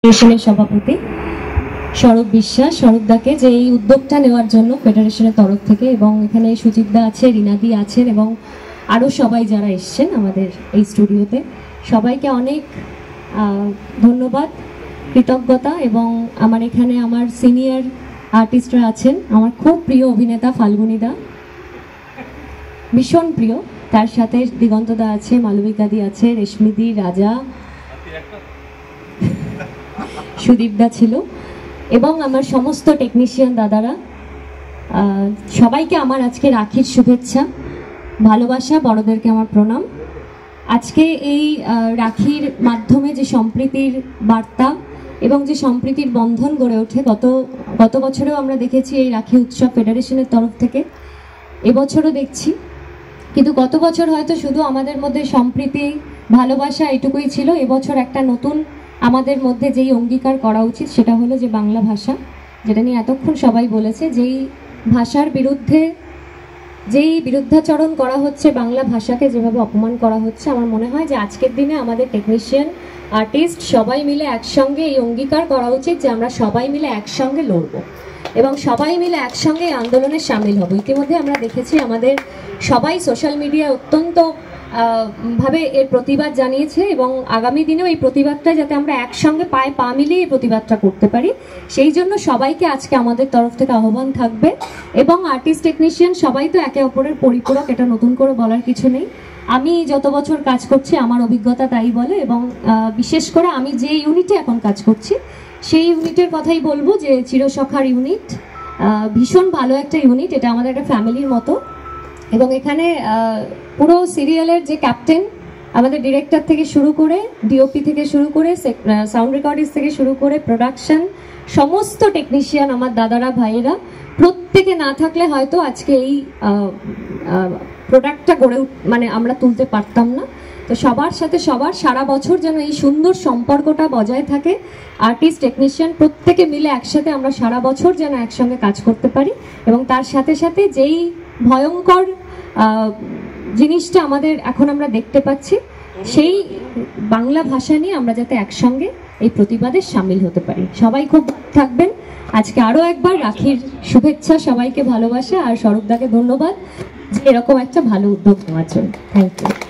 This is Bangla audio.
ফেডারেশনের সভাপতি স্বরূপ বিশ্বাস, স্বরূপদাকে যে এই উদ্যোগটা নেওয়ার জন্য ফেডারেশনের তরফ থেকে, এবং এখানে সুচিতদা আছে, রিনাদি আছেন এবং আরও সবাই যারা এসছেন আমাদের এই স্টুডিওতে, সবাইকে অনেক ধন্যবাদ, কৃতজ্ঞতা। এবং আমার এখানে আমার সিনিয়র আর্টিস্টরা আছেন, আমার খুব প্রিয় অভিনেতা ফাল্গুনীদা, ভীষণ প্রিয়, তার সাথে দিগন্তদা আছে, মালবিকাদি আছে, রেশমিদি, রাজা, সুদীপদা ছিল, এবং আমার সমস্ত টেকনিশিয়ান দাদারা, সবাইকে আমার আজকে রাখির শুভেচ্ছা, ভালোবাসা, বড়দেরকে আমার প্রণাম। আজকে এই রাখির মাধ্যমে যে সম্প্রীতির বার্তা এবং যে সম্প্রীতির বন্ধন গড়ে ওঠে, গত বছরেও আমরা দেখেছি এই রাখি উৎসব ফেডারেশনের তরফ থেকে, এবছরও দেখছি। কিন্তু গত বছর হয়তো শুধু আমাদের মধ্যে সম্প্রীতি, ভালোবাসা এটুকুই ছিল। এবছর একটা নতুন আমাদের মধ্যে যেই অঙ্গীকার করা উচিত সেটা হলো যে বাংলা ভাষা, যেটা নিয়ে এতক্ষণ সবাই বলেছে, যেই ভাষার বিরুদ্ধে যেই বিরুদ্ধাচরণ করা হচ্ছে, বাংলা ভাষাকে যেভাবে অপমান করা হচ্ছে, আমার মনে হয় যে আজকের দিনে আমাদের টেকনিশিয়ান, আর্টিস্ট সবাই মিলে একসঙ্গে এই অঙ্গীকার করা উচিত যে আমরা সবাই মিলে একসঙ্গে লড়বো এবং সবাই মিলে একসঙ্গে এই আন্দোলনে সামিল হব। ইতিমধ্যে আমরা দেখেছি আমাদের সবাই সোশ্যাল মিডিয়ায় অত্যন্ত ভাবে এর প্রতিবাদ জানিয়েছে, এবং আগামী দিনেও এই প্রতিবাদটা যাতে আমরা একসঙ্গে পায়ে পা মিলিয়ে এই প্রতিবাদটা করতে পারি, সেই জন্য সবাইকে আজকে আমাদের তরফ থেকে আহ্বান থাকবে। এবং আর্টিস্ট, টেকনিশিয়ান সবাই তো একে অপরের পরিপূরক, এটা নতুন করে বলার কিছু নেই। আমি যত বছর কাজ করছি আমার অভিজ্ঞতা তাই বলে, এবং বিশেষ করে আমি যে ইউনিটে এখন কাজ করছি সেই ইউনিটের কথাই বলবো, যে চিরসখার ইউনিট ভীষণ ভালো একটা ইউনিট, এটা আমাদের একটা ফ্যামিলির মতো। এবং এখানে পুরো সিরিয়ালের যে ক্যাপ্টেন, আমাদের ডিরেক্টর থেকে শুরু করে, ডিওপি থেকে শুরু করে, সাউন্ড রেকর্ডিস্ট থেকে শুরু করে, প্রোডাকশন, সমস্ত টেকনিশিয়ান আমার দাদারা, ভাইয়েরা, প্রত্যেকে না থাকলে হয়তো আজকে এই প্রোডাক্টটা মানে আমরা তুলতে পারতাম না। তো সবার সাথে সবার সারা বছর যেন এই সুন্দর সম্পর্কটা বজায় থাকে, আর্টিস্ট, টেকনিশিয়ান প্রত্যেকে মিলে একসাথে আমরা সারা বছর যেন একসঙ্গে কাজ করতে পারি। এবং তার সাথে সাথে যেই ভয়ঙ্কর জিনিসটা আমাদের এখন আমরা দেখতে পাচ্ছি, সেই বাংলা ভাষা নিয়ে আমরা যাতে একসঙ্গে এই প্রতিবাদে সামিল হতে পারি। সবাই খুব থাকবেন। আজকে আরও একবার রাখির শুভেচ্ছা, সবাইকে ভালোবাসা, আর স্বরূপদাকে ধন্যবাদ যে এরকম একটা ভালো উদ্যোগ নেওয়ার জন্য। Thank you.